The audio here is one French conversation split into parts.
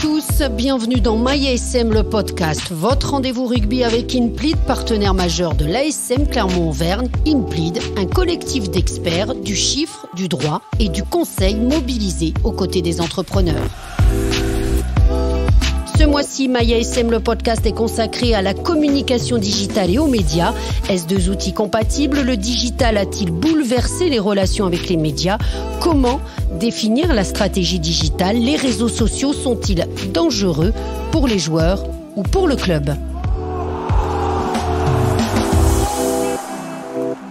tous, bienvenue dans MyASM, le podcast. Votre rendez-vous rugby avec Inpleed, partenaire majeur de l'ASM Clermont-Auvergne. Inpleed, un collectif d'experts du chiffre, du droit et du conseil mobilisés aux côtés des entrepreneurs. Ce mois-ci, MyASM, le podcast est consacré à la communication digitale et aux médias. Est-ce deux outils compatibles? Le digital a-t-il bouleversé les relations avec les médias? Comment définir la stratégie digitale? Les réseaux sociaux sont-ils dangereux pour les joueurs ou pour le club?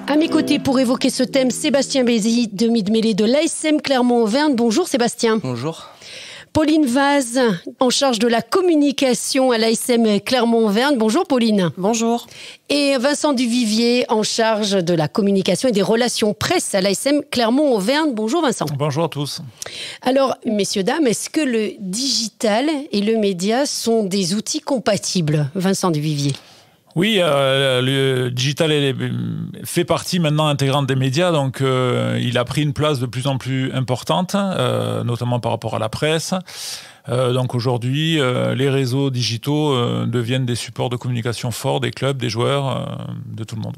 À mes côtés pour évoquer ce thème, Sébastien Bézi, demi-mêlée de l'ASM Clermont-Auvergne. Bonjour Sébastien. Bonjour. Pauline Vaz, en charge de la communication à l'ASM Clermont-Auvergne. Bonjour Pauline. Bonjour. Et Vincent Duvivier, en charge de la communication et des relations presse à l'ASM Clermont-Auvergne. Bonjour Vincent. Bonjour à tous. Alors, messieurs, dames, est-ce que le digital et le média sont des outils compatibles? Vincent Duvivier. Oui, le digital fait partie maintenant intégrante des médias, donc il a pris une place de plus en plus importante, notamment par rapport à la presse. Donc aujourd'hui, les réseaux digitaux deviennent des supports de communication forts des clubs, des joueurs, de tout le monde.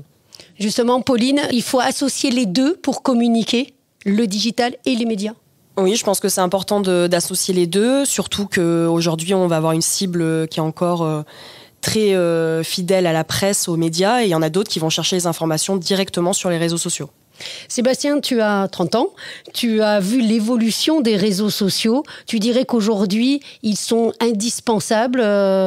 Justement, Pauline, il faut associer les deux pour communiquer, le digital et les médias. Oui, je pense que c'est important d'associer les deux, surtout qu'aujourd'hui, on va avoir une cible qui est encore très fidèle à la presse, aux médias, et il y en a d'autres qui vont chercher les informations directement sur les réseaux sociaux. Sébastien, tu as 30 ans, tu as vu l'évolution des réseaux sociaux. Tu dirais qu'aujourd'hui, ils sont indispensables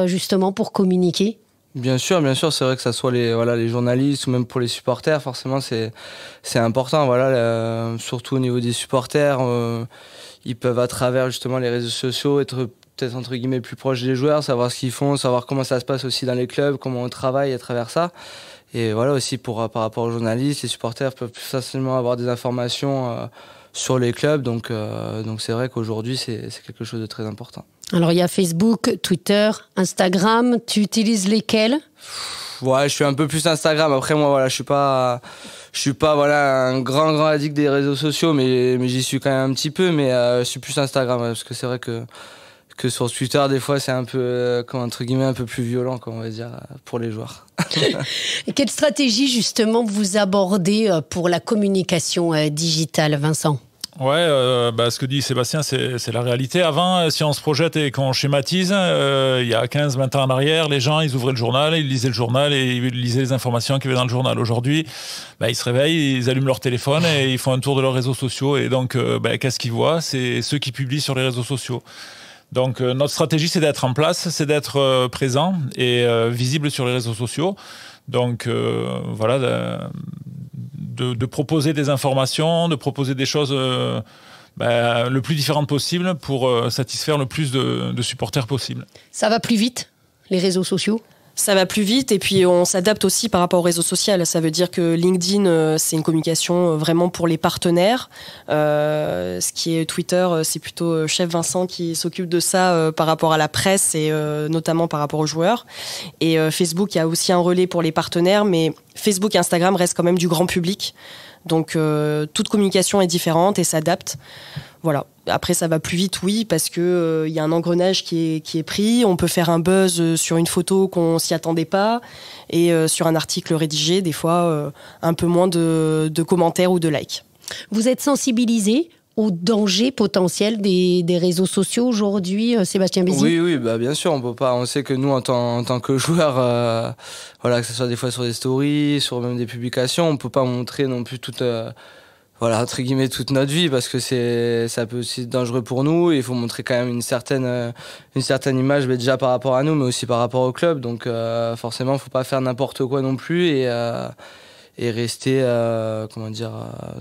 justement pour communiquer? Bien sûr, c'est vrai que ça soit les journalistes ou même pour les supporters, forcément c'est important. Surtout au niveau des supporters, ils peuvent à travers justement les réseaux sociaux être peut-être entre guillemets plus proches des joueurs, savoir ce qu'ils font, savoir comment ça se passe aussi dans les clubs, comment on travaille à travers ça. Et voilà aussi par rapport aux journalistes, les supporters peuvent plus facilement avoir des informations sur les clubs. Donc c'est vrai qu'aujourd'hui c'est quelque chose de très important. Alors il y a Facebook, Twitter, Instagram. Tu utilises lesquels? Ouais, je suis un peu plus Instagram. Après moi je suis pas un grand addict des réseaux sociaux, mais j'y suis quand même un petit peu. Mais je suis plus Instagram parce que c'est vrai que sur Twitter, des fois, c'est un peu, entre guillemets, un peu plus violent, on va dire, pour les joueurs. Et quelle stratégie, justement, vous abordez pour la communication digitale, Vincent? Ouais, ce que dit Sébastien, c'est la réalité. Avant, si on se projette et qu'on schématise, il y a 15-20 ans en arrière, les gens, ils ouvraient le journal, ils lisaient le journal et ils lisaient les informations qu'il y avait dans le journal. Aujourd'hui, ils se réveillent, ils allument leur téléphone et ils font un tour de leurs réseaux sociaux. Et donc, qu'est-ce qu'ils voient? C'est ceux qui publient sur les réseaux sociaux. Donc notre stratégie, c'est d'être en place, c'est d'être présent et visible sur les réseaux sociaux. Donc de proposer des informations, de proposer des choses le plus différentes possible pour satisfaire le plus de supporters possible. Ça va plus vite, les réseaux sociaux? Ça va plus vite et puis on s'adapte aussi par rapport aux réseaux sociaux. Ça veut dire que LinkedIn, c'est une communication vraiment pour les partenaires. Ce qui est Twitter, c'est plutôt chef Vincent qui s'occupe de ça par rapport à la presse et notamment par rapport aux joueurs. Et Facebook, il y a aussi un relais pour les partenaires, mais Facebook et Instagram restent quand même du grand public. Donc toute communication est différente et s'adapte. Voilà. Après, ça va plus vite, oui, parce que y a un engrenage qui est pris. On peut faire un buzz sur une photo qu'on s'y attendait pas, et sur un article rédigé, des fois, un peu moins de commentaires ou de likes. Vous êtes sensibilisé au danger potentiel des réseaux sociaux aujourd'hui, Sébastien Bézi? Oui, bien sûr, on peut pas. On sait que nous, en tant que joueurs, que ce soit des fois sur des stories, sur même des publications, on peut pas montrer non plus toute entre guillemets toute notre vie parce que ça peut aussi être dangereux pour nous et il faut montrer quand même une certaine image déjà par rapport à nous mais aussi par rapport au club, donc forcément faut pas faire n'importe quoi non plus et rester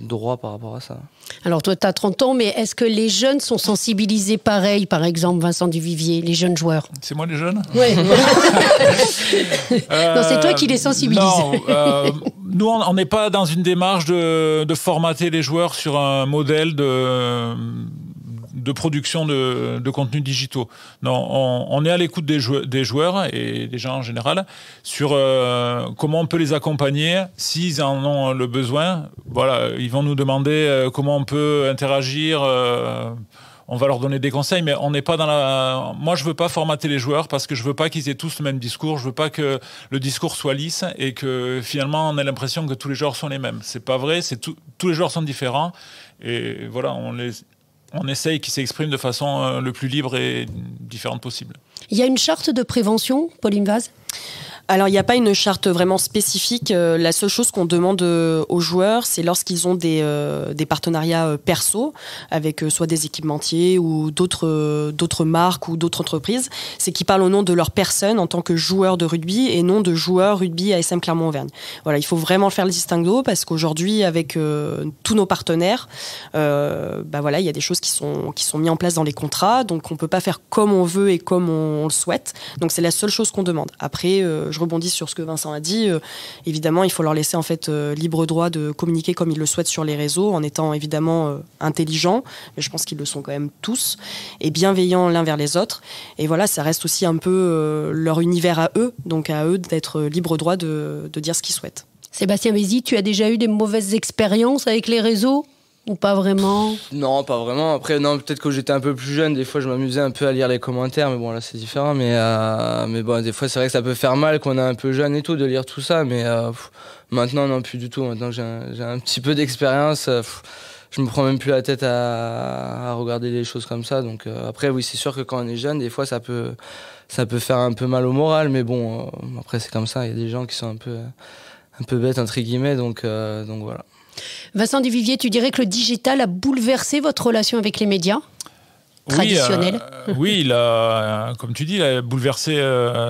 droit par rapport à ça. Alors toi tu as 30 ans, mais est-ce que les jeunes sont sensibilisés pareil, par exemple Vincent Duvivier, les jeunes joueurs? C'est moi les jeunes? Oui. Non, c'est toi qui les sensibilises. Non, nous on n'est pas dans une démarche de formater les joueurs sur un modèle de production de contenus digitaux. Non, on est à l'écoute des joueurs et des gens en général sur comment on peut les accompagner s'ils en ont le besoin. Voilà, ils vont nous demander comment on peut interagir on va leur donner des conseils, mais on n'est pas dans la... Moi, je veux pas formater les joueurs parce que je veux pas qu'ils aient tous le même discours. Je veux pas que le discours soit lisse et que finalement, on ait l'impression que tous les joueurs sont les mêmes. C'est pas vrai. Tous les joueurs sont différents. Et voilà, on essaye qu'ils s'expriment de façon le plus libre et différente possible. Il y a une charte de prévention, Pauline Vaz ? Alors, il n'y a pas une charte vraiment spécifique. La seule chose qu'on demande aux joueurs, c'est lorsqu'ils ont des partenariats perso avec soit des équipementiers ou d'autres marques ou d'autres entreprises, c'est qu'ils parlent au nom de leur personne en tant que joueur de rugby et non de joueur rugby ASM Clermont-Auvergne. Voilà, il faut vraiment faire le distinguo parce qu'aujourd'hui, avec tous nos partenaires, voilà, il y a des choses qui sont mises en place dans les contrats, donc on ne peut pas faire comme on veut et comme on le souhaite. Donc, c'est la seule chose qu'on demande. Après, je rebondis sur ce que Vincent a dit. Évidemment, il faut leur laisser en fait libre droit de communiquer comme ils le souhaitent sur les réseaux, en étant évidemment intelligents, mais je pense qu'ils le sont quand même tous, et bienveillants l'un vers les autres. Et voilà, ça reste aussi un peu leur univers à eux, donc à eux d'être libre droit de dire ce qu'ils souhaitent. Sébastien Mézy, tu as déjà eu des mauvaises expériences avec les réseaux ? Ou pas vraiment ? Non, pas vraiment. Après, non, peut-être que j'étais un peu plus jeune, des fois je m'amusais un peu à lire les commentaires, mais bon, là c'est différent. Mais bon, des fois c'est vrai que ça peut faire mal quand on est un peu jeune et tout, de lire tout ça, mais maintenant, non, plus du tout. Maintenant j'ai un petit peu d'expérience, je me prends même plus la tête à regarder les choses comme ça. Donc après, oui, c'est sûr que quand on est jeune, des fois ça peut faire un peu mal au moral, mais bon, après c'est comme ça, il y a des gens qui sont un peu bêtes, entre guillemets, donc voilà. Vincent Duvivier, tu dirais que le digital a bouleversé votre relation avec les médias traditionnels ? Oui, il a, comme tu dis, il a bouleversé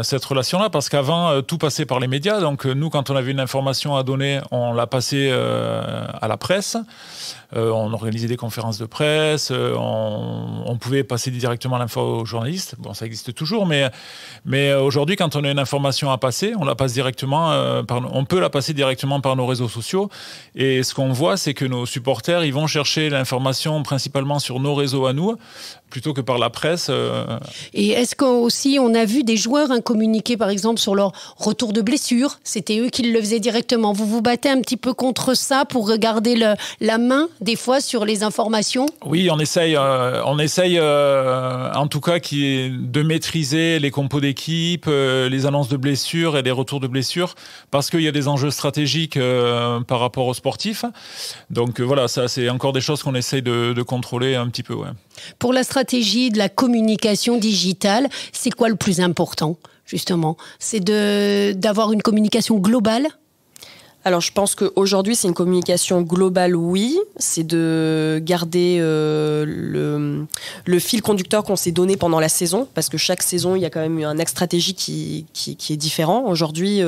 cette relation-là parce qu'avant, tout passait par les médias. Donc nous, quand on avait une information à donner, on la passait à la presse. On organisait des conférences de presse, on pouvait passer directement l'info aux journalistes. Bon, ça existe toujours, mais aujourd'hui, quand on a une information à passer, on la passe directement, on peut la passer directement par nos réseaux sociaux. Et ce qu'on voit, c'est que nos supporters, ils vont chercher l'information principalement sur nos réseaux à nous, plutôt que par la presse. Et est-ce qu'aussi on a vu des joueurs communiquer par exemple sur leur retour de blessure ? C'était eux qui le faisaient directement. Vous vous battez un petit peu contre ça pour regarder la main des fois sur les informations ? Oui, on essaye en tout cas de maîtriser les compos d'équipe, les annonces de blessures et les retours de blessures parce qu'il y a des enjeux stratégiques par rapport aux sportifs. Donc voilà, ça c'est encore des choses qu'on essaye de contrôler un petit peu. Ouais. Pour la stratégie de la communication digitale, c'est quoi le plus important, justement ? C'est d'avoir une communication globale ? Alors, je pense qu'aujourd'hui, c'est une communication globale, oui. C'est de garder le fil conducteur qu'on s'est donné pendant la saison, parce que chaque saison, il y a quand même un axe stratégique qui est différent. Aujourd'hui,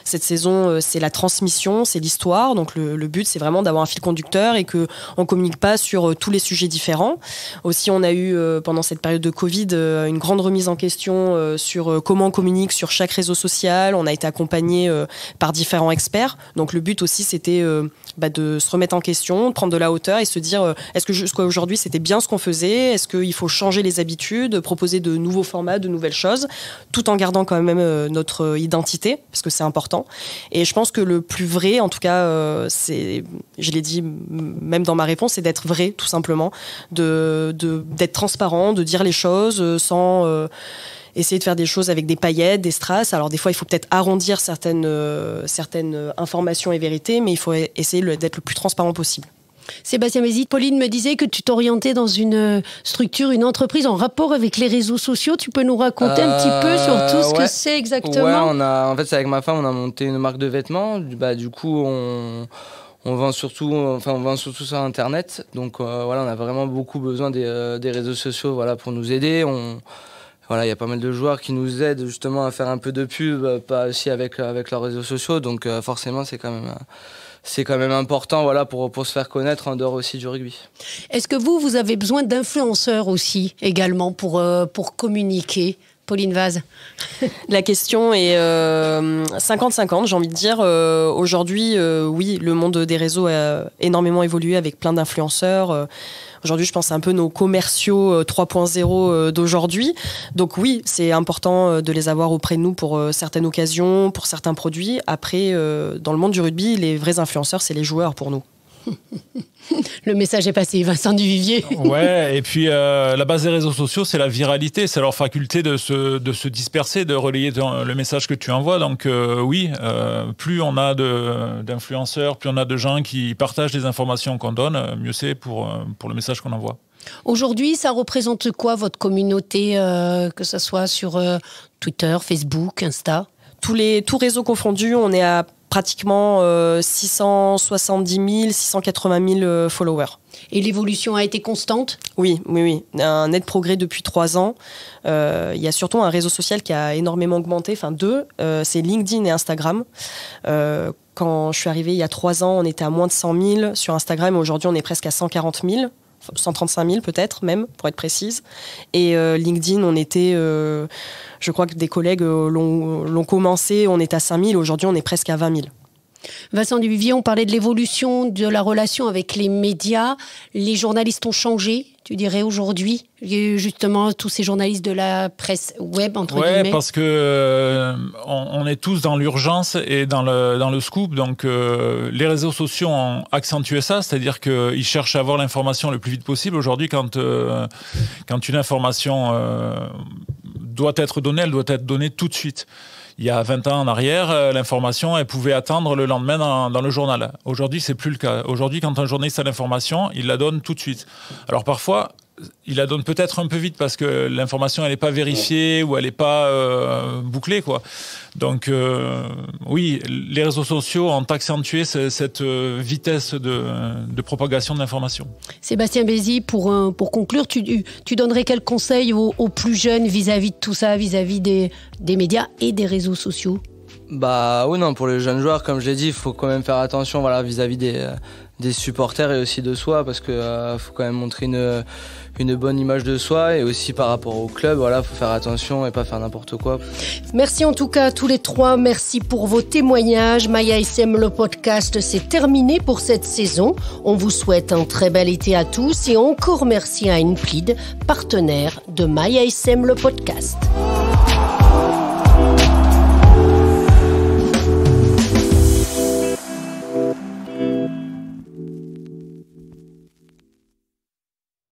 cette saison, c'est la transmission, c'est l'histoire. Donc, le but, c'est vraiment d'avoir un fil conducteur et qu'on ne communique pas sur tous les sujets différents. Aussi, on a eu, pendant cette période de Covid, une grande remise en question sur comment on communique sur chaque réseau social. On a été accompagné par différents experts. Donc le but aussi, c'était de se remettre en question, de prendre de la hauteur et se dire est-ce que jusqu'à aujourd'hui, c'était bien ce qu'on faisait ? Est-ce qu'il faut changer les habitudes, proposer de nouveaux formats, de nouvelles choses, tout en gardant quand même notre identité, parce que c'est important. Et je pense que le plus vrai, en tout cas, je l'ai dit même dans ma réponse, c'est d'être vrai, tout simplement, d'être transparent, de dire les choses sans... essayer de faire des choses avec des paillettes, des strass. Alors des fois, il faut peut-être arrondir certaines informations et vérités, mais il faut essayer d'être le plus transparent possible. Sébastien Mézy, Pauline me disait que tu t'orientais dans une structure, une entreprise en rapport avec les réseaux sociaux. Tu peux nous raconter un petit peu sur tout ce que c'est exactement ? Ouais, en fait, c'est avec ma femme, on a monté une marque de vêtements. Du coup, on vend surtout sur Internet. Donc voilà, on a vraiment beaucoup besoin des réseaux sociaux, voilà, pour nous aider. Voilà, il y a pas mal de joueurs qui nous aident justement à faire un peu de pub, pas aussi avec leurs réseaux sociaux. Donc forcément, c'est quand même important, voilà, pour se faire connaître en dehors aussi du rugby. Est-ce que vous avez besoin d'influenceurs aussi également pour communiquer ? Pauline Vaz. La question est 50-50, j'ai envie de dire. Aujourd'hui, oui, le monde des réseaux a énormément évolué avec plein d'influenceurs. Aujourd'hui, je pense un peu nos commerciaux 3.0 d'aujourd'hui. Donc oui, c'est important de les avoir auprès de nous pour certaines occasions, pour certains produits. Après, dans le monde du rugby, les vrais influenceurs, c'est les joueurs pour nous. Le message est passé, Vincent Duvivier. Ouais, et puis la base des réseaux sociaux, c'est la viralité, c'est leur faculté de se disperser, de relayer le message que tu envoies. Donc oui, plus on a d'influenceurs, plus on a de gens qui partagent les informations qu'on donne, mieux c'est pour le message qu'on envoie. Aujourd'hui, ça représente quoi votre communauté, que ce soit sur Twitter, Facebook, Insta ? Tous réseaux confondus, on est à pratiquement 670 000, 680 000 followers. Et l'évolution a été constante ? Oui. Un net progrès depuis 3 ans. Il y a surtout un réseau social qui a énormément augmenté, enfin 2, c'est LinkedIn et Instagram. Quand je suis arrivée il y a 3 ans, on était à moins de 100 000 sur Instagram. Aujourd'hui, on est presque à 140 000. 135 000 peut-être même, pour être précise. Et LinkedIn, on était... je crois que des collègues l'ont commencé, on est à 5 000. Aujourd'hui, on est presque à 20 000. Vincent Duvivier, on parlait de l'évolution de la relation avec les médias. Les journalistes ont changé, tu dirais, aujourd'hui ? Justement, tous ces journalistes de la presse web, entre guillemets. Oui, parce que on est tous dans l'urgence et dans le scoop. Donc, les réseaux sociaux ont accentué ça, c'est-à-dire qu'ils cherchent à avoir l'information le plus vite possible. Aujourd'hui, quand une information doit être donnée, elle doit être donnée tout de suite. Il y a 20 ans en arrière, l'information, elle pouvait attendre le lendemain dans le journal. Aujourd'hui, c'est plus le cas. Aujourd'hui, quand un journaliste a l'information, il la donne tout de suite. Alors parfois, il la donne peut-être un peu vite parce que l'information, elle n'est pas vérifiée ou elle n'est pas bouclée, quoi. Donc, oui, les réseaux sociaux ont accentué cette vitesse de propagation de l'information. Sébastien Bézi, pour conclure, tu donnerais quel conseil aux plus jeunes vis-à-vis de tout ça, vis-à-vis des médias et des réseaux sociaux ? Bah oui, non, pour les jeunes joueurs, comme je l'ai dit, il faut quand même faire attention, voilà, vis-à-vis des supporters et aussi de soi, parce que faut quand même montrer une bonne image de soi, et aussi par rapport au club, voilà, faut faire attention et pas faire n'importe quoi. Merci en tout cas à tous les 3, merci pour vos témoignages. Maya SM, le podcast, c'est terminé pour cette saison. On vous souhaite un très bel été à tous et encore merci à Enplid, partenaire de Maya SM, le podcast.